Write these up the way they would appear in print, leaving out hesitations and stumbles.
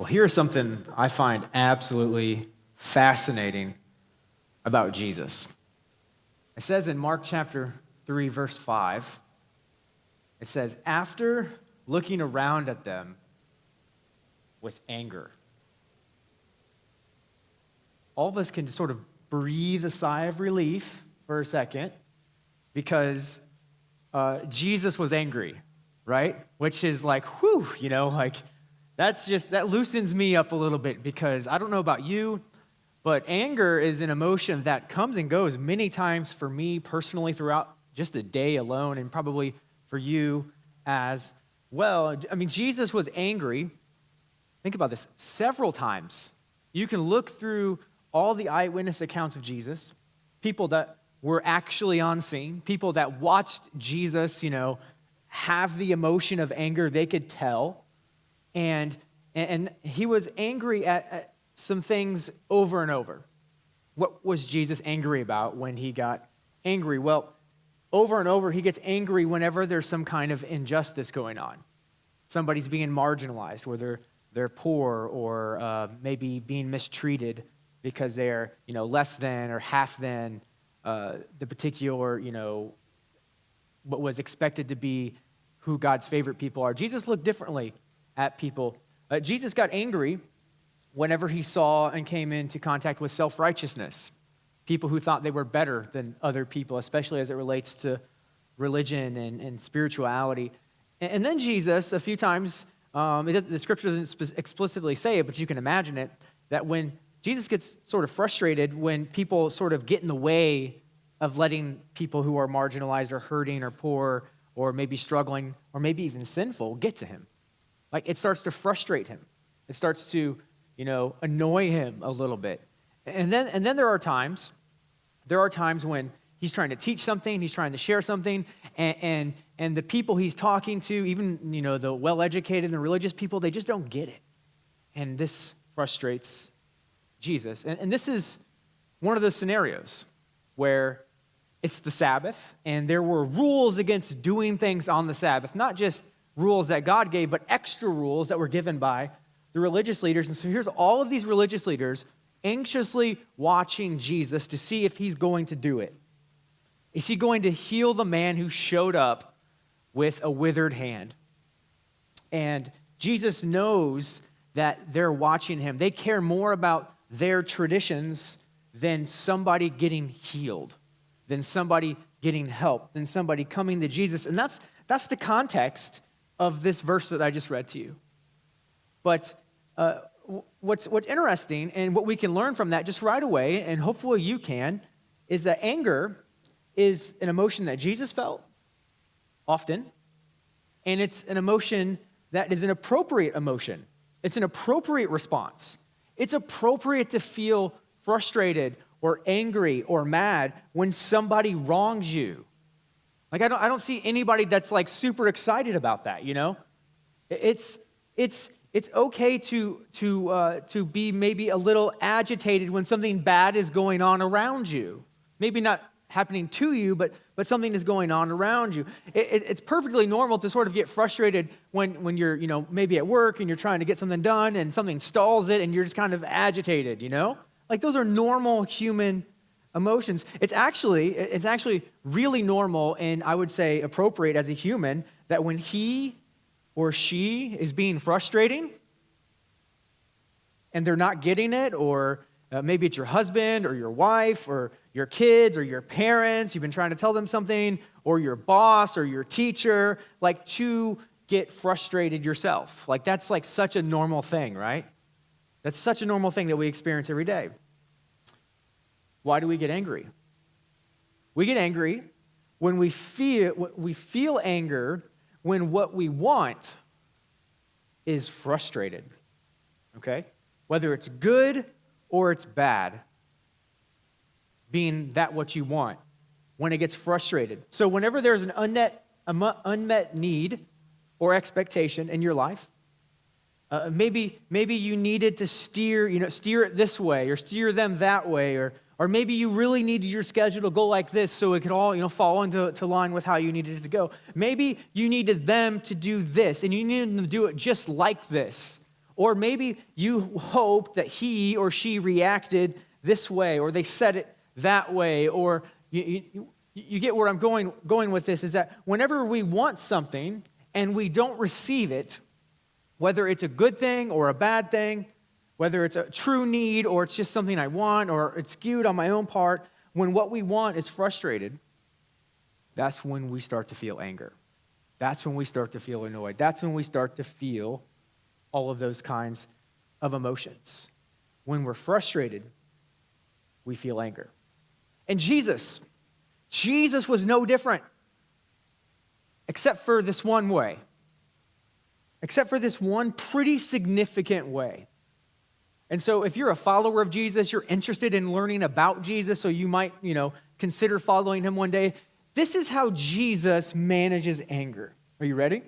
Well, here's something I find absolutely fascinating about Jesus. It says in Mark chapter 3, verse 5, it says, after looking around at them with anger. All of us can sort of breathe a sigh of relief for a second because Jesus was angry, right? Which is like, whew, that loosens me up a little bit because I don't know about you, but anger is an emotion that comes and goes many times for me personally throughout just a day alone, and probably for you as well. I mean, Jesus was angry. Think about this, several times. You can look through all the eyewitness accounts of Jesus, people that were actually on scene, people that watched Jesus, have the emotion of anger, they could tell. And he was angry at some things over and over. What was Jesus angry about when he got angry? Well, over and over, he gets angry whenever there's some kind of injustice going on. Somebody's being marginalized, whether they're poor or maybe being mistreated because they're, less than or half than the particular, what was expected to be who God's favorite people are. Jesus looked differently at people. Jesus got angry whenever he saw and came into contact with self-righteousness, people who thought they were better than other people, especially as it relates to religion and spirituality. And then Jesus, a few times, the scripture doesn't explicitly say it, but you can imagine it, that when Jesus gets sort of frustrated when people sort of get in the way of letting people who are marginalized or hurting or poor or maybe struggling or maybe even sinful get to him. Like, it starts to frustrate him. It starts to, annoy him a little bit. And then there are times when he's trying to teach something, he's trying to share something, and the people he's talking to, even, the well-educated and the religious people, they just don't get it. And this frustrates Jesus. And this is one of those scenarios where it's the Sabbath, and there were rules against doing things on the Sabbath, not just rules that God gave, but extra rules that were given by the religious leaders. And so here's all of these religious leaders anxiously watching Jesus to see if he's going to do it. Is he going to heal the man who showed up with a withered hand? And Jesus knows that they're watching him. They care more about their traditions than somebody getting healed, than somebody getting help, than somebody coming to Jesus. And that's the context of this verse that I just read to you. But what's interesting and what we can learn from that just right away, and hopefully you can, is that anger is an emotion that Jesus felt often, and it's an emotion that is an appropriate emotion. It's an appropriate response. It's appropriate to feel frustrated or angry or mad when somebody wrongs you. Like, I don't see anybody that's like super excited about that, It's okay to be maybe a little agitated when something bad is going on around you. Maybe not happening to you, but something is going on around you. It's perfectly normal to sort of get frustrated when you're, maybe at work and you're trying to get something done and something stalls it and you're just kind of agitated, Like, those are normal human emotions. It's actually really normal and I would say appropriate as a human that when he or she is being frustrating and they're not getting it, or maybe it's your husband or your wife or your kids or your parents, you've been trying to tell them something, or your boss or your teacher, like, to get frustrated yourself. Like, that's like such a normal thing, right? That's such a normal thing that we experience every day. Why do we get angry? We get angry when we feel anger when what we want is frustrated, okay? Whether it's good or it's bad, being that what you want, when it gets frustrated. So whenever there's an unmet need or expectation in your life, maybe you needed to steer it this way or steer them that way, or maybe you really needed your schedule to go like this so it could all, fall into line with how you needed it to go. Maybe you needed them to do this and you needed them to do it just like this. Or maybe you hope that he or she reacted this way, or they said it that way, or you get where I'm going with this, is that whenever we want something and we don't receive it, whether it's a good thing or a bad thing, whether it's a true need or it's just something I want or it's skewed on my own part, when what we want is frustrated, that's when we start to feel anger. That's when we start to feel annoyed. That's when we start to feel all of those kinds of emotions. When we're frustrated, we feel anger. And Jesus was no different, except for this one way. Except for this one pretty significant way. And so if you're a follower of Jesus, you're interested in learning about Jesus, so you might, consider following him one day. This is how Jesus manages anger. Are you ready?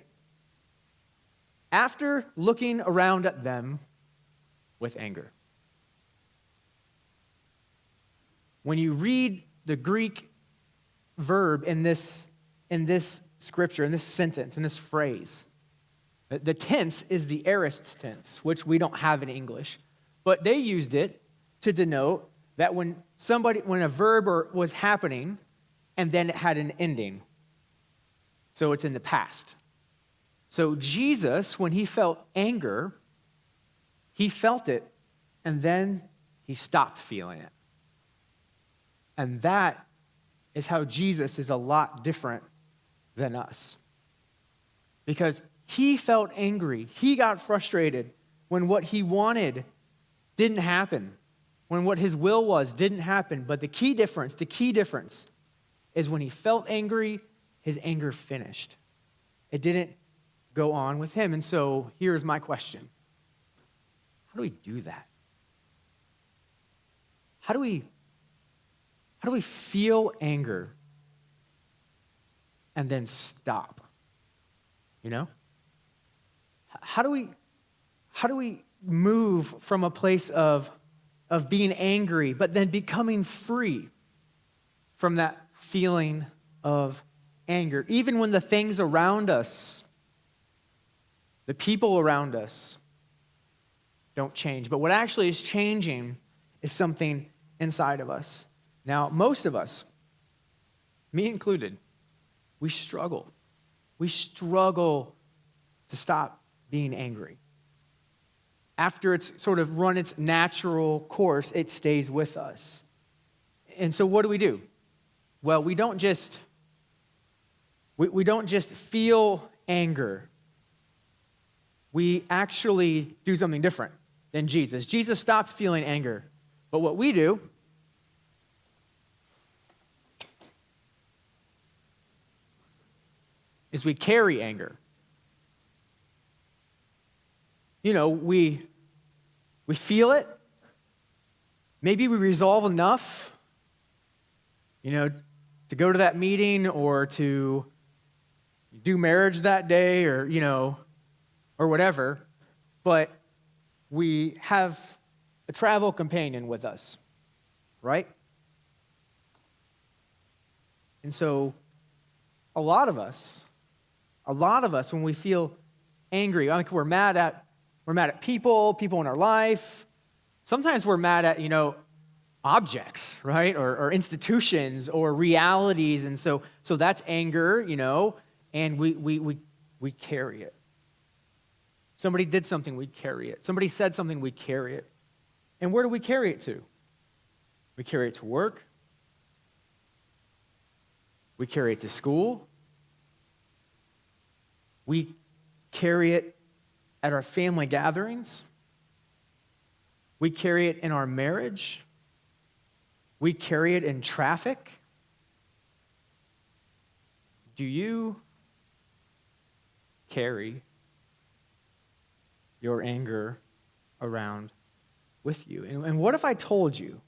After looking around at them with anger. When you read the Greek verb in this scripture, in this sentence, in this phrase, the tense is the aorist tense, which we don't have in English. But they used it to denote that when a verb was happening, and then it had an ending. So it's in the past. So Jesus, when he felt anger, he felt it, and then he stopped feeling it. And that is how Jesus is a lot different than us. Because he felt angry. He got frustrated when what he wanted didn't happen, when what his will was didn't happen. But the key difference is when he felt angry, his anger finished. It didn't go on with him. And so here's my question. How do we do that? How do we feel anger and then stop? How do we move from a place of being angry, but then becoming free from that feeling of anger, even when the things around us, the people around us, don't change? But what actually is changing is something inside of us. Now, most of us, me included, we struggle. We struggle to stop being angry. After it's sort of run its natural course, it stays with us. And so what do? Well, we don't just feel anger. We actually do something different than Jesus. Jesus stopped feeling anger. But what we do is we carry anger. We feel it. Maybe we resolve enough, to go to that meeting or to do marriage that day or whatever. But we have a travel companion with us, right? And so a lot of us, when we feel angry, like we're mad at people in our life. Sometimes we're mad at, objects, right? Or institutions or realities. And so that's anger, and we carry it. Somebody did something, we carry it. Somebody said something, we carry it. And where do we carry it to? We carry it to work. We carry it to school. We carry it at our family gatherings. We carry it in our marriage. We carry it in traffic. Do you carry your anger around with you? And what if I told you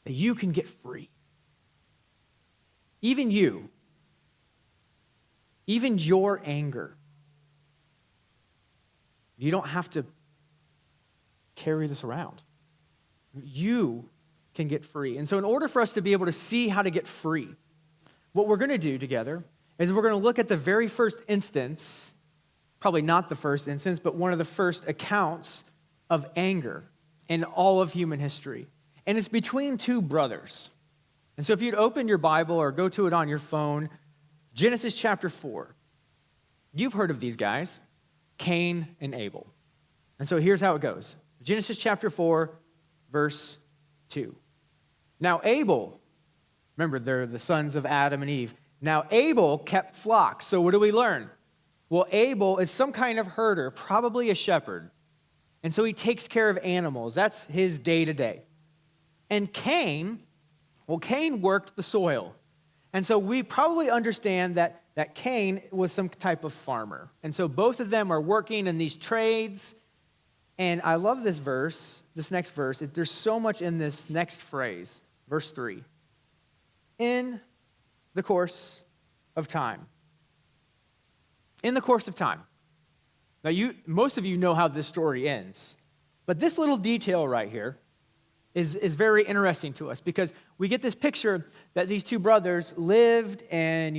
that you can get free? Even your anger. You don't have to carry this around. You can get free. And so in order for us to be able to see how to get free, what we're going to do together is we're going to look at the very first instance probably not the first instance, but one of the first accounts of anger in all of human history. And it's between two brothers. And so if you'd open your Bible or go to it on your phone, Genesis chapter 4. You've heard of these guys, Cain and Abel. And so here's how it goes. Genesis chapter 4, verse 2. Now Abel, remember they're the sons of Adam and Eve. Now Abel kept flocks. So what do we learn? Well, Abel is some kind of herder, probably a shepherd. And so he takes care of animals. That's his day-to-day. And Cain, well, Cain worked the soil. And so we probably understand that Cain was some type of farmer. And so both of them are working in these trades. And I love this verse, this next verse. There's so much in this next phrase, verse 3. In the course of time. In the course of time. Now, most of you know how this story ends. But this little detail right here is very interesting to us because we get this picture that these two brothers lived and,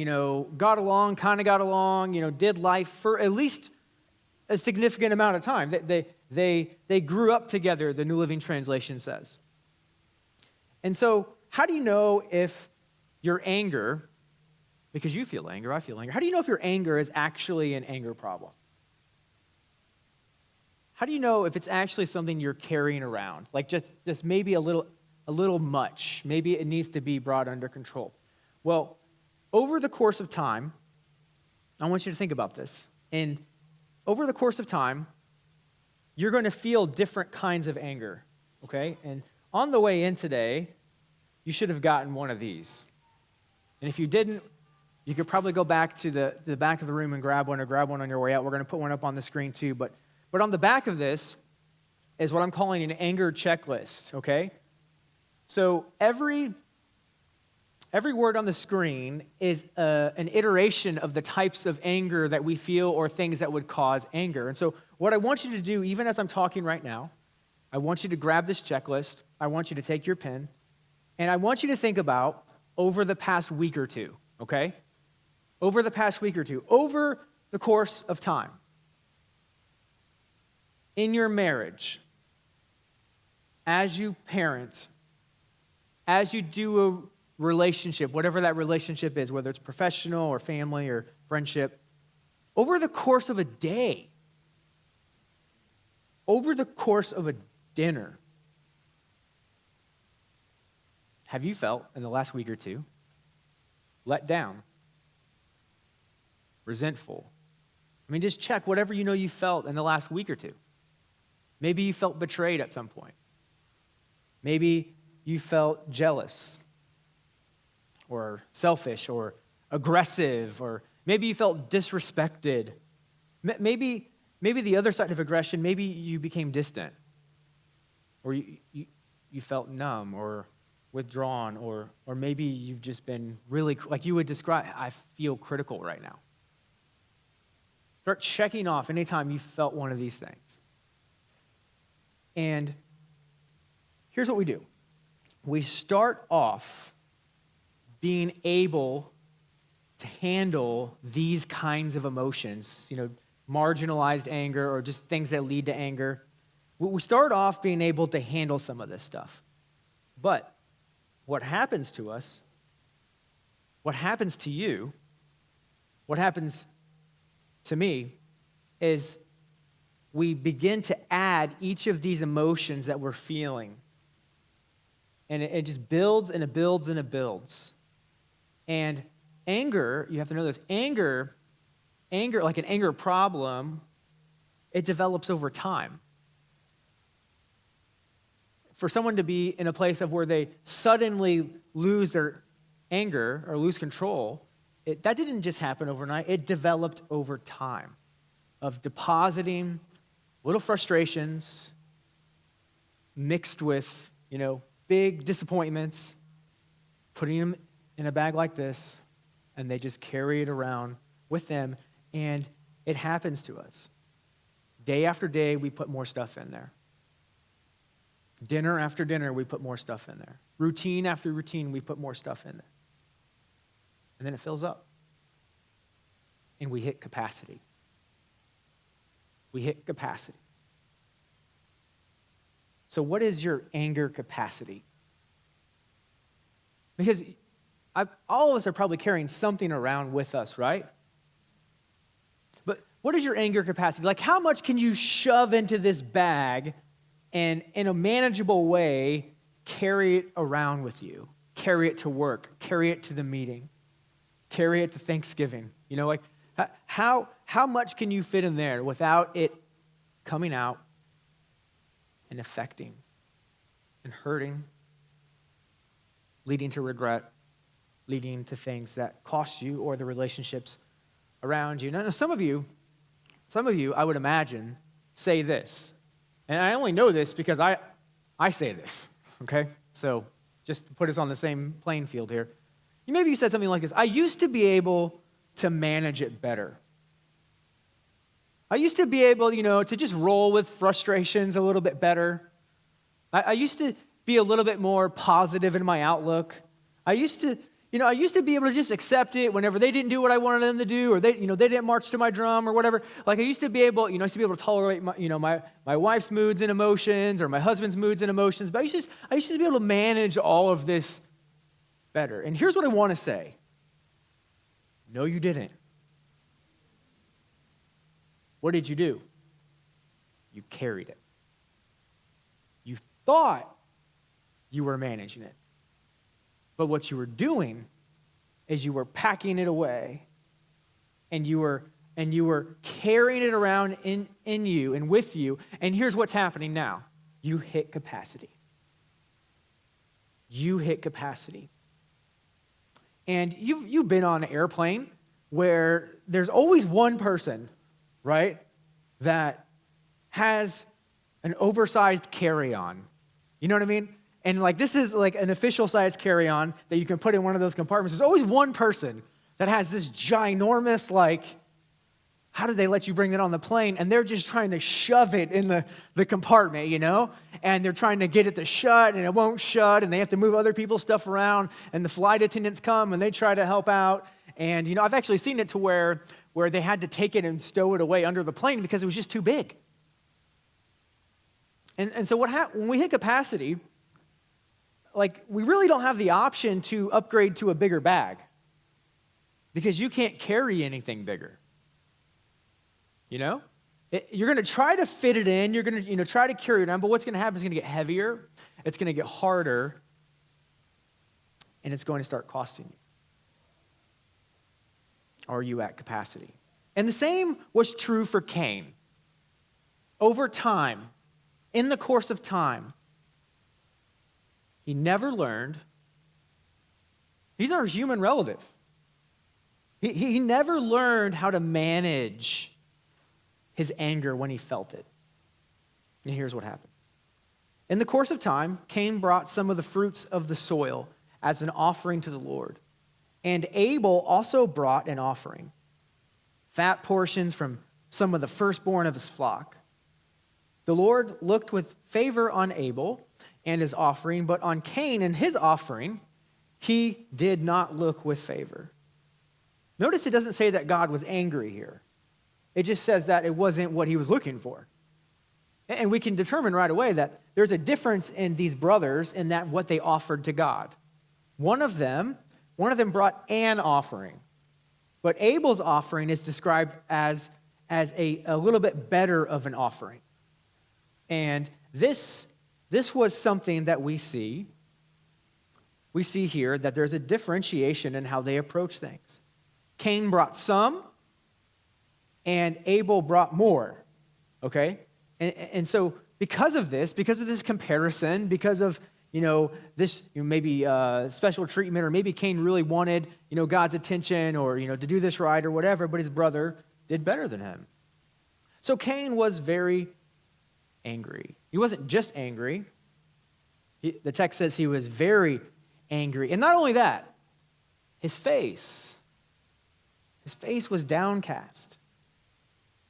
got along, did life for at least a significant amount of time. They grew up together, the New Living Translation says. And so how do you know if your anger, because you feel anger, I feel anger, how do you know if your anger is actually an anger problem? How do you know if it's actually something you're carrying around? Like just maybe a little much. Maybe it needs to be brought under control. Well, over the course of time, I want you to think about this. And over the course of time, you're going to feel different kinds of anger, okay? And on the way in today, you should have gotten one of these. And if you didn't, you could probably go back to the back of the room and grab one or grab one on your way out. We're going to put one up on the screen too. But on the back of this is what I'm calling an anger checklist, okay? So every word on the screen is an iteration of the types of anger that we feel or things that would cause anger. And so what I want you to do, even as I'm talking right now, I want you to grab this checklist. I want you to take your pen, and I want you to think about over the past week or two, okay? Over the past week or two, over the course of time. In your marriage, as you parent, as you do a relationship, whatever that relationship is, whether it's professional or family or friendship, over the course of a day, over the course of a dinner, have you felt in the last week or two let down, resentful? I mean, just check whatever you know you felt in the last week or two. Maybe you felt betrayed at some point. Maybe you felt jealous or selfish or aggressive, or maybe you felt disrespected. Maybe the other side of aggression, maybe you became distant, or you felt numb or withdrawn, or maybe you've just been really, like you would describe, I feel critical right now. Start checking off anytime you felt one of these things. And here's what we do. We start off being able to handle these kinds of emotions, marginalized anger or just things that lead to anger. We start off being able to handle some of this stuff. But what happens to us, what happens to you, what happens to me is we begin to add each of these emotions that we're feeling. And it just builds and it builds and it builds. And anger, you have to know this, anger, like an anger problem, it develops over time. For someone to be in a place of where they suddenly lose their anger or lose control, that didn't just happen overnight. It developed over time of depositing little frustrations mixed with, big disappointments, putting them in a bag like this, and they just carry it around with them, and it happens to us. Day after day, we put more stuff in there. Dinner after dinner, we put more stuff in there. Routine after routine, we put more stuff in there. And then it fills up. And we hit capacity. we hit capacity. So what is your anger capacity? Because all of us are probably carrying something around with us, right? But what is your anger capacity? Like, how much can you shove into this bag and in a manageable way carry it around with you? Carry it to work, carry it to the meeting, carry it to Thanksgiving. You know, like how much can you fit in there without it coming out and affecting and hurting, leading to regret, leading to things that cost you or the relationships around you? Now, some of you, I would imagine, say this. And I only know this because I say this, okay? So just to put us on the same playing field here. Maybe you said something like this: I used to be able to manage it better. I used to be able, to just roll with frustrations a little bit better. I used to be a little bit more positive in my outlook. I used to be able to just accept it whenever they didn't do what I wanted them to do, or they didn't march to my drum or whatever. Like I used to be able, to tolerate my wife's moods and emotions, or my husband's moods and emotions. But I used to be able to manage all of this better. And here's what I want to say: no, you didn't. What did you do? You carried it. You thought you were managing it. But what you were doing is you were packing it away, and you were carrying it around in you and with you. And here's what's happening now. You hit capacity. You hit capacity. And you've been on an airplane where there's always one person, right, that has an oversized carry-on. You know what I mean? And like this is like an official size carry-on that you can put in one of those compartments. There's always one person that has this ginormous, like, how did they let you bring it on the plane? And they're just trying to shove it in the compartment, And they're trying to get it to shut, and it won't shut, and they have to move other people's stuff around, and the flight attendants come, and they try to help out. And, I've actually seen it to where they had to take it and stow it away under the plane because it was just too big. And so when we hit capacity, like, we really don't have the option to upgrade to a bigger bag because you can't carry anything bigger. You're going to try to fit it in. You're going to try to carry it on, but what's going to happen is it's going to get heavier, it's going to get harder, and it's going to start costing you. Are you at capacity? And the same was true for Cain. Over time, in the course of time, he never learned. He's our human relative. He never learned how to manage his anger when he felt it. And here's what happened. In the course of time, Cain brought some of the fruits of the soil as an offering to the Lord. And Abel also brought an offering, fat portions from some of the firstborn of his flock. The Lord looked with favor on Abel and his offering, but on Cain and his offering, he did not look with favor. Notice it doesn't say that God was angry here. It just says that it wasn't what he was looking for. And we can determine right away that there's a difference in these brothers in that what they offered to God. One of them brought an offering, but Abel's offering is described as a little bit better of an offering. And this was something that we see. We see here that there's a differentiation in how they approach things. Cain brought some, and Abel brought more, okay? And so because of this comparison, because of, this maybe special treatment, or maybe Cain really wanted, God's attention, or, to do this right or whatever, but his brother did better than him. So Cain was very angry. He wasn't just angry. The text says he was very angry. And not only that, his face was downcast.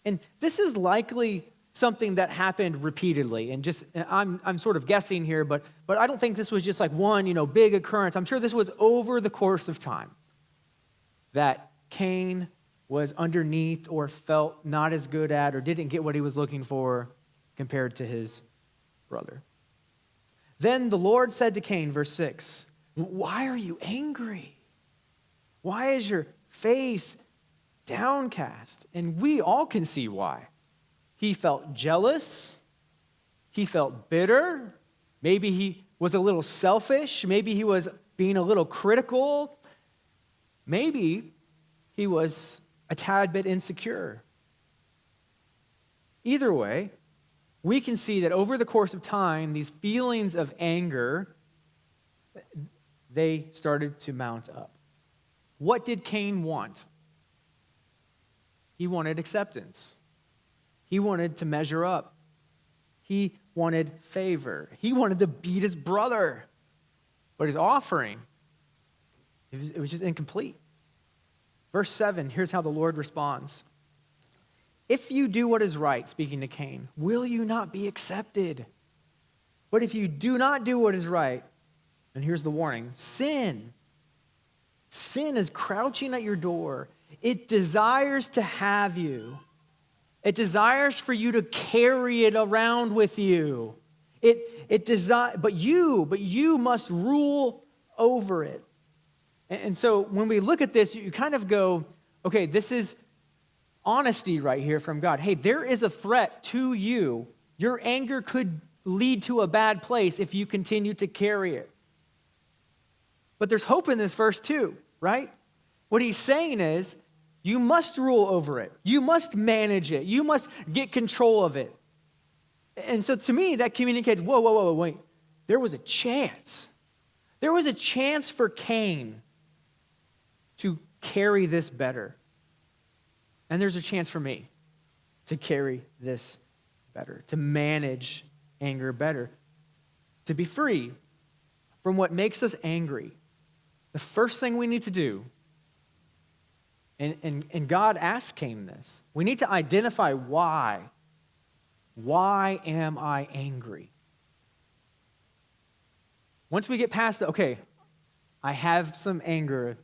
And this is likely something that happened repeatedly. And I'm sort of guessing here, but I don't think this was just like one, big occurrence. I'm sure this was over the course of time that Cain was underneath or felt not as good at or didn't get what he was looking for compared to his brother. Then the Lord said to Cain, verse 6, "Why are you angry? Why is your face downcast?" And we all can see why. He felt jealous. He felt bitter. Maybe he was a little selfish. Maybe he was being a little critical. Maybe he was a tad bit insecure. Either way, we can see that over the course of time, these feelings of anger, they started to mount up. What did Cain want? He wanted acceptance. He wanted to measure up. He wanted favor. He wanted to beat his brother. But his offering, it was just incomplete. Verse 7, here's how the Lord responds. "If you do what is right," speaking to Cain, "will you not be accepted? But if you do not do what is right," and here's the warning, "sin is crouching at your door. It desires to have you. It desires for you to carry it around with you. But you must rule over it." And so when we look at this, you kind of go, okay, this is honesty right here from God. Hey, there is a threat to you. Your anger could lead to a bad place if you continue to carry it. But there's hope in this verse too, right? What he's saying is, you must rule over it. You must manage it. You must get control of it. And so to me, that communicates, whoa, wait. There was a chance. There was a chance for Cain to carry this better. And there's a chance for me to carry this better, to manage anger better, to be free from what makes us angry. The first thing we need to do, and God asked Cain this, we need to identify why. Why am I angry? Once we get past okay, I have some anger,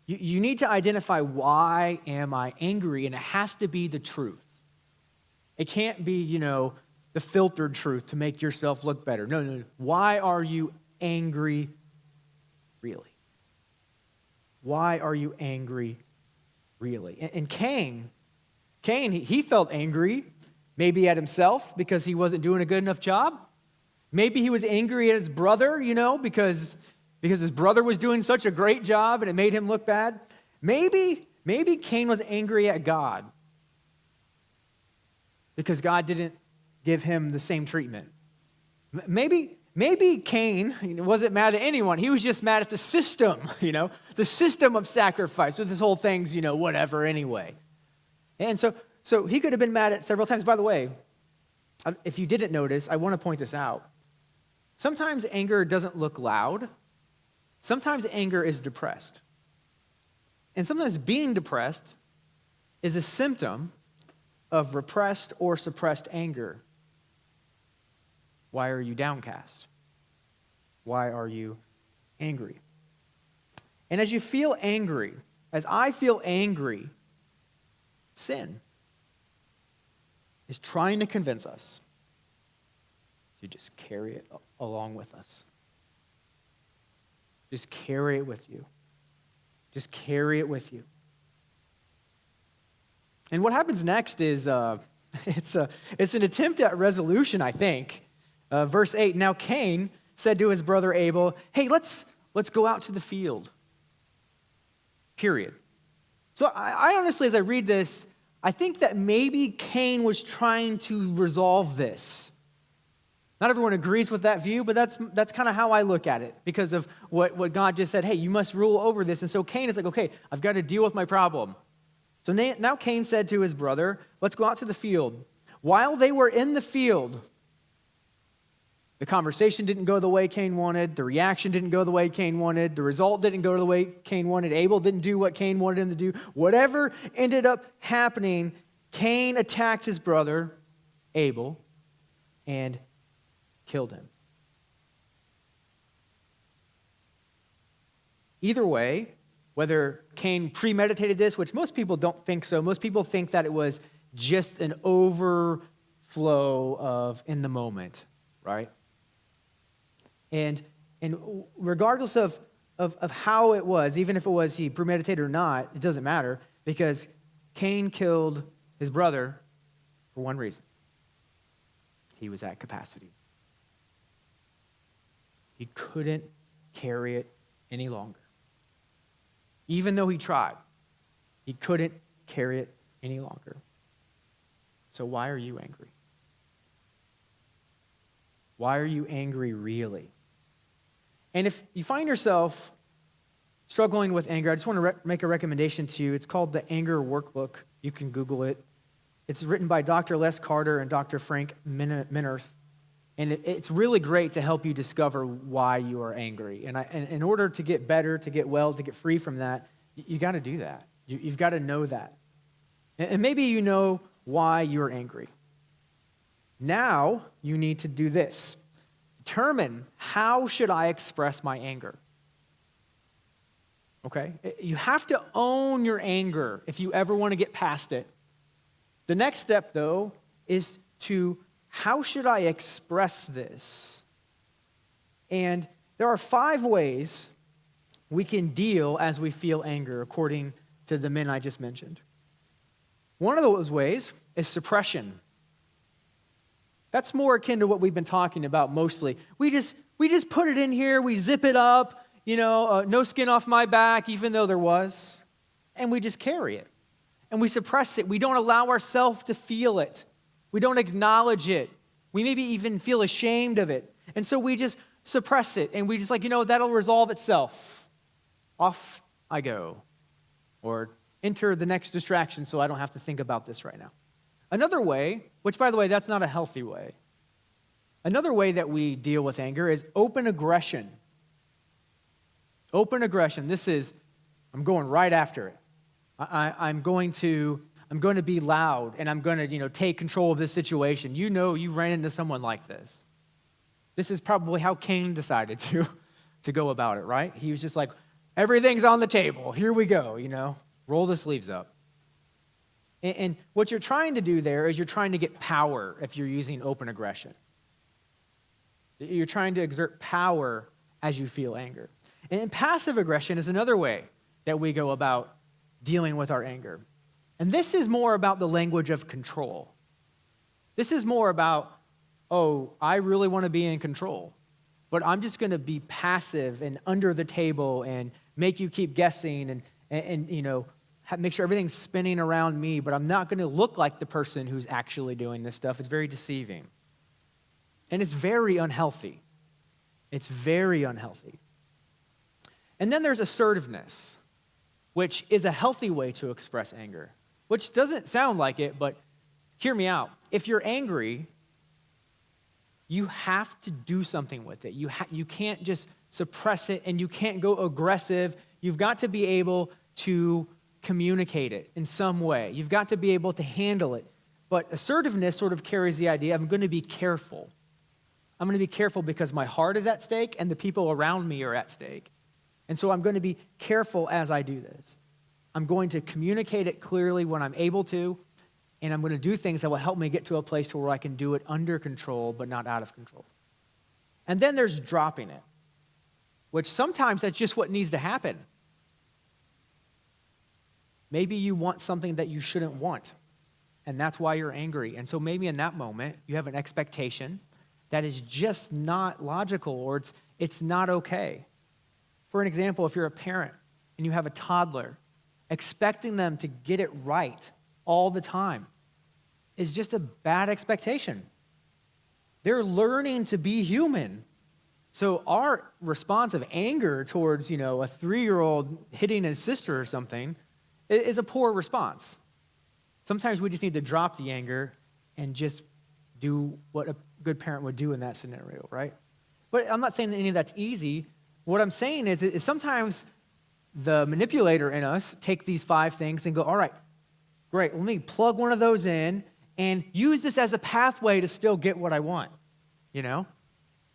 you need to identify why am I angry, and it has to be the truth. It can't be, the filtered truth to make yourself look better. No. Why are you angry really? Why are you angry really? And Cain, he felt angry, maybe at himself because he wasn't doing a good enough job. Maybe he was angry at his brother, because his brother was doing such a great job and it made him look bad. Maybe Cain was angry at God because God didn't give him the same treatment. Maybe Cain wasn't mad at anyone. He was just mad at the system, the system of sacrifice with this whole thing's, whatever anyway. And so he could have been mad at several times. By the way, if you didn't notice, I want to point this out. Sometimes anger doesn't look loud. Sometimes anger is depressed. And sometimes being depressed is a symptom of repressed or suppressed anger. Why are you downcast? Why are you angry? And as you feel angry, as I feel angry, sin is trying to convince us to just carry it along with us. Just carry it with you. Just carry it with you. And what happens next is it's an attempt at resolution, I think. Verse 8, "Now Cain said to his brother Abel, 'Hey, let's go out to the field.'" Period. So I honestly, as I read this, I think that maybe Cain was trying to resolve this. Not everyone agrees with that view, but that's kind of how I look at it because of what God just said. Hey, you must rule over this. And so Cain is like, okay, I've got to deal with my problem. So now Cain said to his brother, "Let's go out to the field." While they were in the field, the conversation didn't go the way Cain wanted. The reaction didn't go the way Cain wanted. The result didn't go the way Cain wanted. Abel didn't do what Cain wanted him to do. Whatever ended up happening, Cain attacked his brother, Abel, and killed him. Either way, whether Cain premeditated this, which most people don't think so. Most people think that it was just an overflow of in the moment, right? And regardless of how it was, even if it was he premeditated or not, it doesn't matter, because Cain killed his brother for one reason. He was at capacity. He couldn't carry it any longer. Even though he tried, he couldn't carry it any longer. So why are you angry? Why are you angry really? And if you find yourself struggling with anger, I just want to make a recommendation to you. It's called the Anger Workbook. You can Google it. It's written by Dr. Les Carter and Dr. Frank Minirth. And it's really great to help you discover why you are angry. And in order to get better, to get well, to get free from that, you got to do that. You've got to know that. And maybe you know why you're angry. Now you need to do this. Determine, how should I express my anger? Okay? You have to own your anger if you ever want to get past it. The next step, though, is to, how should I express this? And there are 5 ways we can deal as we feel anger, according to the men I just mentioned. One of those ways is suppression. That's more akin to what we've been talking about mostly. We just put it in here, we zip it up, no skin off my back, even though there was, and we just carry it. And we suppress it. We don't allow ourselves to feel it. We don't acknowledge it. We maybe even feel ashamed of it. And so we just suppress it, and we just that'll resolve itself. Off I go. Or enter the next distraction so I don't have to think about this right now. Another way, which by the way, that's not a healthy way. Another way that we deal with anger is open aggression. Open aggression. This is, I'm going right after it. I'm going to be loud, and I'm going to, take control of this situation. You ran into someone like this. This is probably how Cain decided to go about it, right? He was just like, everything's on the table. Here we go, roll the sleeves up. And what you're trying to do there is you're trying to get power if you're using open aggression. You're trying to exert power as you feel anger. And passive aggression is another way that we go about dealing with our anger. And this is more about the language of control. This is more about, I really want to be in control, but I'm just going to be passive and under the table and make you keep guessing and make sure everything's spinning around me, but I'm not going to look like the person who's actually doing this stuff. It's very deceiving. And it's very unhealthy. It's very unhealthy. And then there's assertiveness, which is a healthy way to express anger, which doesn't sound like it, but hear me out. If you're angry, you have to do something with it. You can't just suppress it, and you can't go aggressive. You've got to be able to communicate it in some way. You've got to be able to handle it. But assertiveness sort of carries the idea, I'm going to be careful. I'm going to be careful because my heart is at stake and the people around me are at stake. And so I'm going to be careful as I do this. I'm going to communicate it clearly when I'm able to, and I'm going to do things that will help me get to a place where I can do it under control but not out of control. And then there's dropping it, which sometimes that's just what needs to happen. Maybe you want something that you shouldn't want, and that's why you're angry. And so maybe in that moment, you have an expectation that is just not logical, or it's not okay. For an example, if you're a parent and you have a toddler, expecting them to get it right all the time is just a bad expectation. They're learning to be human. So our response of anger towards, a 3-year-old hitting his sister or something is a poor response. Sometimes we just need to drop the anger and just do what a good parent would do in that scenario, right? But I'm not saying that any of that's easy. What I'm saying is sometimes the manipulator in us take these 5 things and go, all right, great, let me plug one of those in and use this as a pathway to still get what I want, And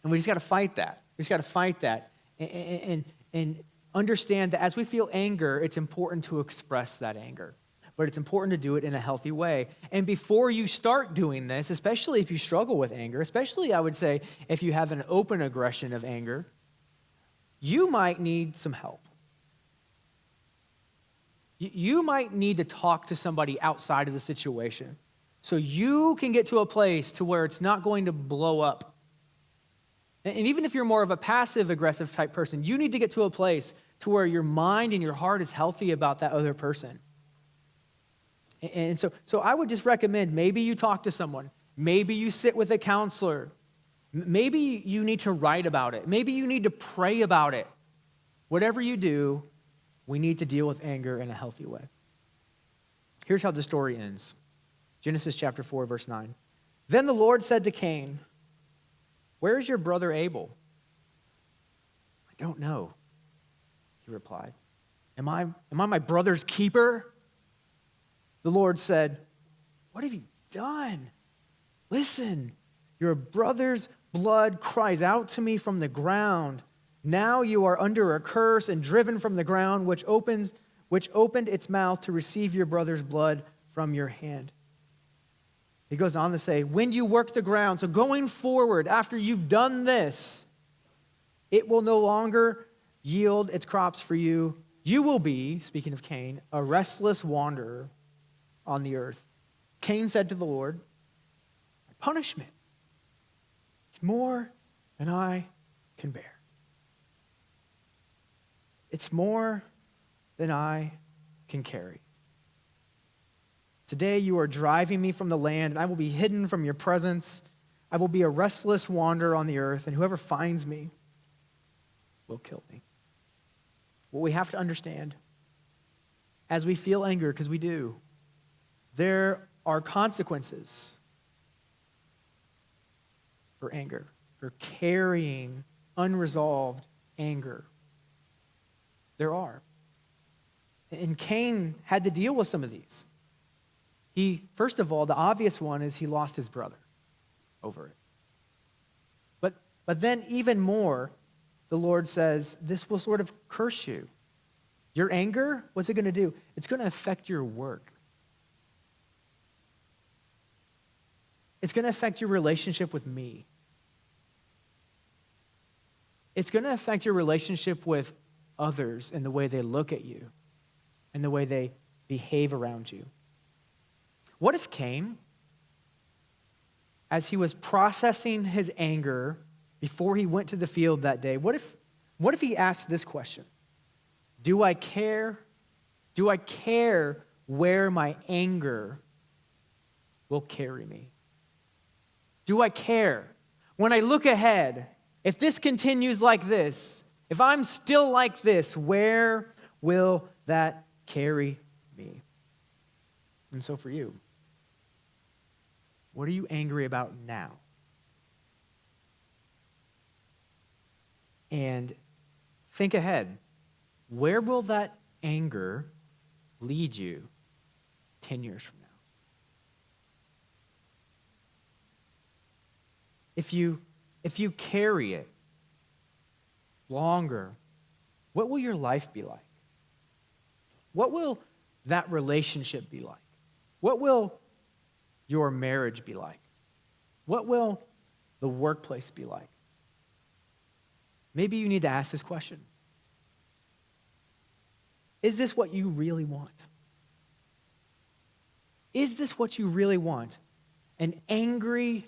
we just got to fight that. We just got to fight that. And understand that as we feel anger, it's important to express that anger. But it's important to do it in a healthy way. And before you start doing this, especially if you struggle with anger, especially I would say if you have an open aggression of anger, you might need some help. You might need to talk to somebody outside of the situation so you can get to a place to where it's not going to blow up. And even if you're more of a passive aggressive type person, you need to get to a place to where your mind and your heart is healthy about that other person. And so I would just recommend maybe you talk to someone. Maybe you sit with a counselor. Maybe you need to write about it. Maybe you need to pray about it. Whatever you do, we need to deal with anger in a healthy way. Here's how the story ends. Genesis chapter 4, verse 9. Then the Lord said to Cain, "Where is your brother Abel?" "I don't know," he replied. Am I my brother's keeper?" The Lord said, "What have you done? Listen, your brother's blood cries out to me from the ground. Now you are under a curse and driven from the ground, which opened its mouth to receive your brother's blood from your hand." He goes on to say, when you work the ground, so going forward, after you've done this, it will no longer yield its crops for you. You will be, speaking of Cain, a restless wanderer on the earth. Cain said to the Lord, "My punishment, it's more than I can bear. It's more than I can carry. Today you are driving me from the land, and I will be hidden from your presence. I will be a restless wanderer on the earth, and whoever finds me will kill me." What we have to understand, as we feel anger, because we do, there are consequences for anger, for carrying unresolved anger. There are. And Cain had to deal with some of these. First of all, the obvious one is he lost his brother over it. But then even more, the Lord says, this will sort of curse you. Your anger, what's it going to do? It's going to affect your work. It's going to affect your relationship with me. It's going to affect your relationship with others and the way they look at you and the way they behave around you. What if Cain, as he was processing his anger before he went to the field that day, what if he asked this question? Do I care? Do I care where my anger will carry me? Do I care? When I look ahead, if this continues like this, if I'm still like this, where will that carry me? And so for you, what are you angry about now? And think ahead. Where will that anger lead you 10 years from now? If you carry it longer, what will your life be like? What will that relationship be like? What will your marriage be like? What will the workplace be like? Maybe you need to ask this question. Is this what you really want? Is this what you really want? An angry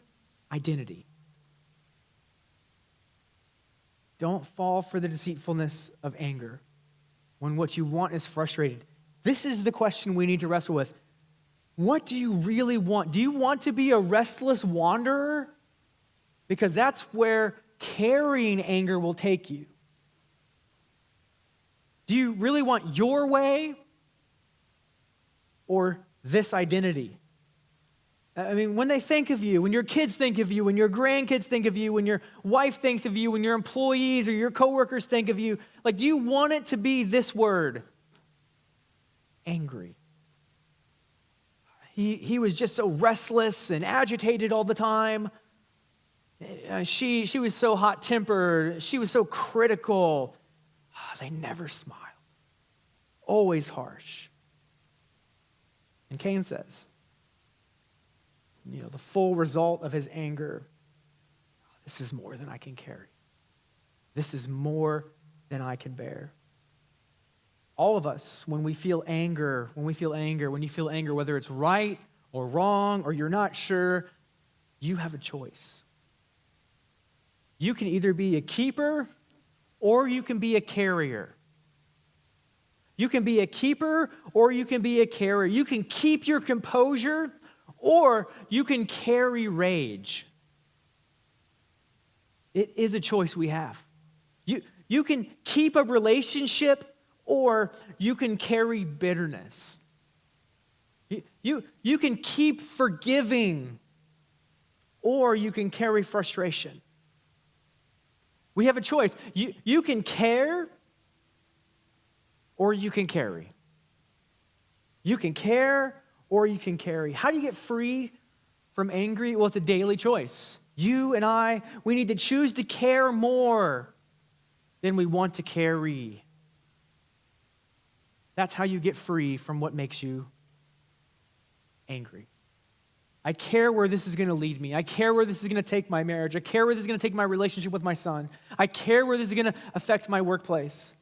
identity. Don't fall for the deceitfulness of anger when what you want is frustrated. This is the question we need to wrestle with. What do you really want? Do you want to be a restless wanderer? Because that's where carrying anger will take you. Do you really want your way or this identity? I mean, when they think of you, when your kids think of you, when your grandkids think of you, when your wife thinks of you, when your employees or your coworkers think of you, like, do you want it to be this word? Angry. He was just so restless and agitated all the time. She was so hot-tempered. She was so critical. They never smiled. Always harsh. And Cain says, the full result of his anger, this is more than I can carry. This is more than I can bear. All of us, when you feel anger, whether it's right or wrong or you're not sure, you have a choice. You can either be a keeper or you can be a carrier. You can be a keeper or you can be a carrier. You can keep your composure or you can carry rage. It is a choice we have. You can keep a relationship or you can carry bitterness. You can keep forgiving or you can carry frustration. We have a choice. You can care or you can carry. You can care or you can carry. How do you get free from angry? Well, it's a daily choice. You and I, we need to choose to care more than we want to carry. That's how you get free from what makes you angry. I care where this is going to lead me. I care where this is going to take my marriage. I care where this is going to take my relationship with my son. I care where this is going to affect my workplace.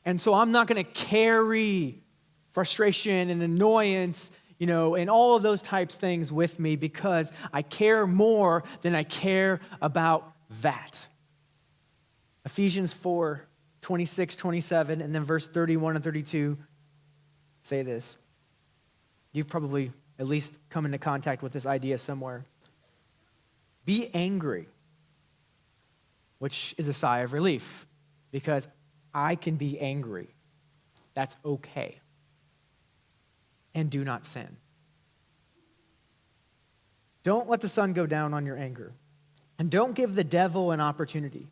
And so I'm not going to carry frustration and annoyance, and all of those types of things with me because I care more than I care about that. Ephesians 4, 26, 27, and then verse 31 and 32 say this. You've probably at least come into contact with this idea somewhere. Be angry, which is a sigh of relief, because I can be angry. That's okay. And do not sin. Don't let the sun go down on your anger. And don't give the devil an opportunity.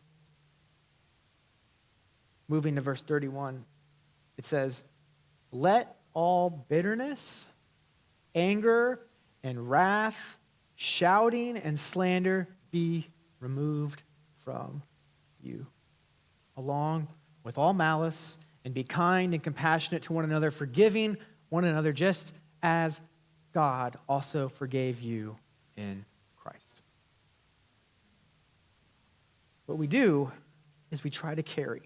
Moving to verse 31, it says, let all bitterness, anger, and wrath, shouting, and slander be removed from you, along with all malice, and be kind and compassionate to one another, forgiving one another just as God also forgave you in Christ. What we do is we try to carry.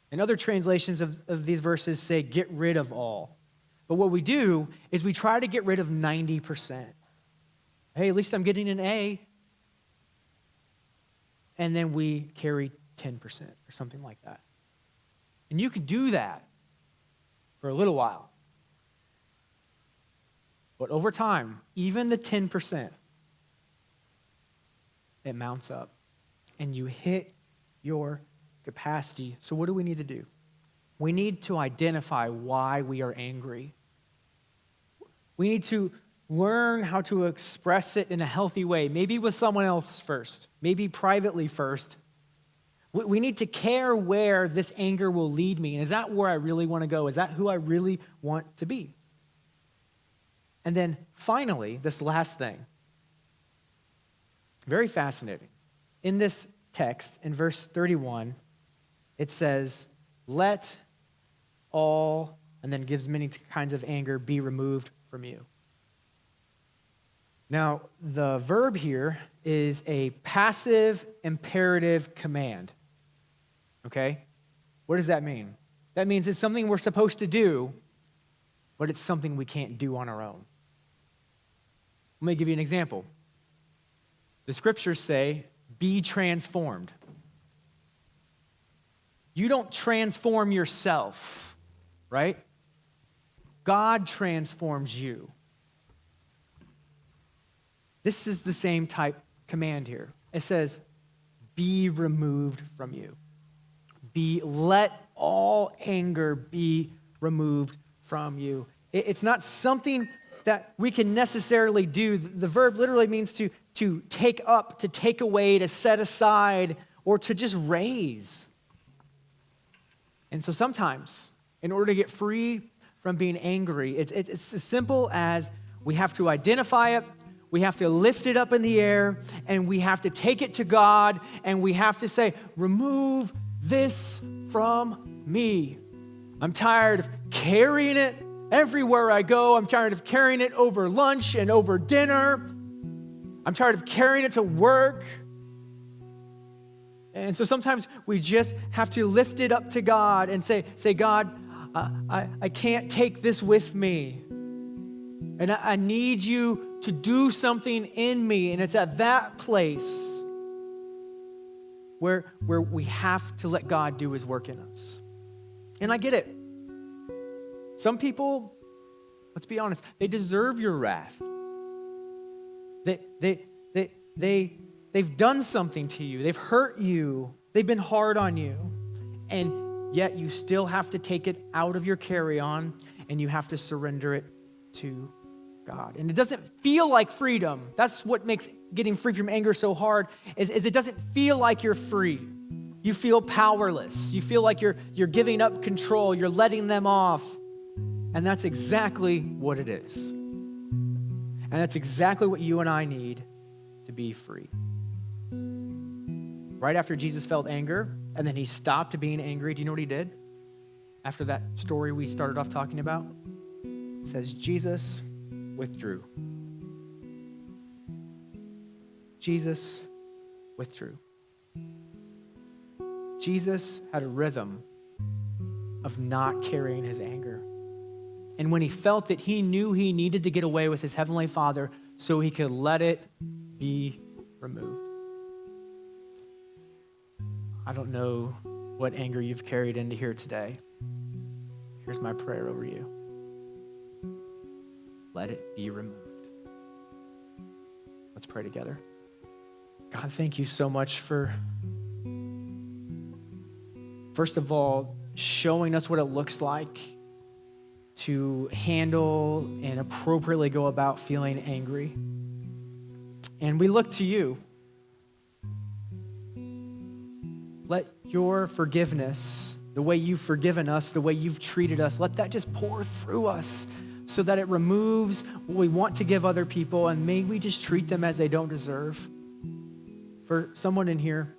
And other translations of these verses say get rid of all. But what we do is we try to get rid of 90%. Hey, at least I'm getting an A. And then we carry 10% or something like that. And you can do that for a little while. But over time, even the 10%, it mounts up. And you hit your capacity. So what do we need to do? We need to identify why we are angry. We need to learn how to express it in a healthy way, maybe with someone else first, maybe privately first. We need to care where this anger will lead me. And is that where I really want to go? Is that who I really want to be? And then finally, this last thing, very fascinating. In this text, in verse 31, it says, let all, and then gives many kinds of anger, be removed from you. Now, the verb here is a passive imperative command. Okay? What does that mean? That means it's something we're supposed to do, but it's something we can't do on our own. Let me give you an example. The scriptures say, be transformed. You don't transform yourself, right? God transforms you. This is the same type command here. It says, be removed from you. Let all anger be removed from you. It's not something that we can necessarily do. The verb literally means to take up, to take away, to set aside, or to just raise. And so sometimes, in order to get free from being angry, it's as simple as we have to identify it, we have to lift it up in the air, and we have to take it to God, and we have to say, remove this from me. I'm tired of carrying it everywhere I go. I'm tired of carrying it over lunch and over dinner. I'm tired of carrying it to work. And so sometimes we just have to lift it up to God and say, God, I can't take this with me. And I need you to do something in me. And it's at that place where we have to let God do his work in us. And I get it. Some people, let's be honest, they deserve your wrath. They've done something to you. They've hurt you. They've been hard on you. And yet you still have to take it out of your carry-on and you have to surrender it to God. And it doesn't feel like freedom. That's what makes getting free from anger so hard, is it doesn't feel like you're free. You feel powerless. You feel like you're giving up control. You're letting them off. And that's exactly what it is. And that's exactly what you and I need to be free. Right after Jesus felt anger, and then he stopped being angry, do you know what he did? After that story we started off talking about, it says Jesus withdrew. Jesus withdrew. Jesus had a rhythm of not carrying his anger. And when he felt it, he knew he needed to get away with his heavenly Father so he could let it be removed. I don't know what anger you've carried into here today. Here's my prayer over you. Let it be removed. Let's pray together. God, thank you so much for, first of all, showing us what it looks like to handle and appropriately go about feeling angry. And we look to you. Let your forgiveness, the way you've forgiven us, the way you've treated us, let that just pour through us so that it removes what we want to give other people, and may we just treat them as they don't deserve. For someone in here,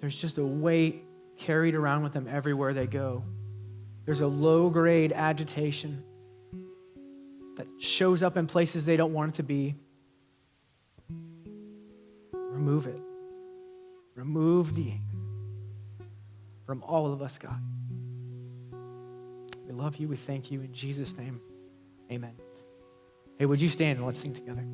there's just a weight carried around with them everywhere they go. There's a low-grade agitation that shows up in places they don't want it to be. Remove it. Remove the anger from all of us, God. We love you. We thank you. In Jesus' name, amen. Hey, would you stand and let's sing together?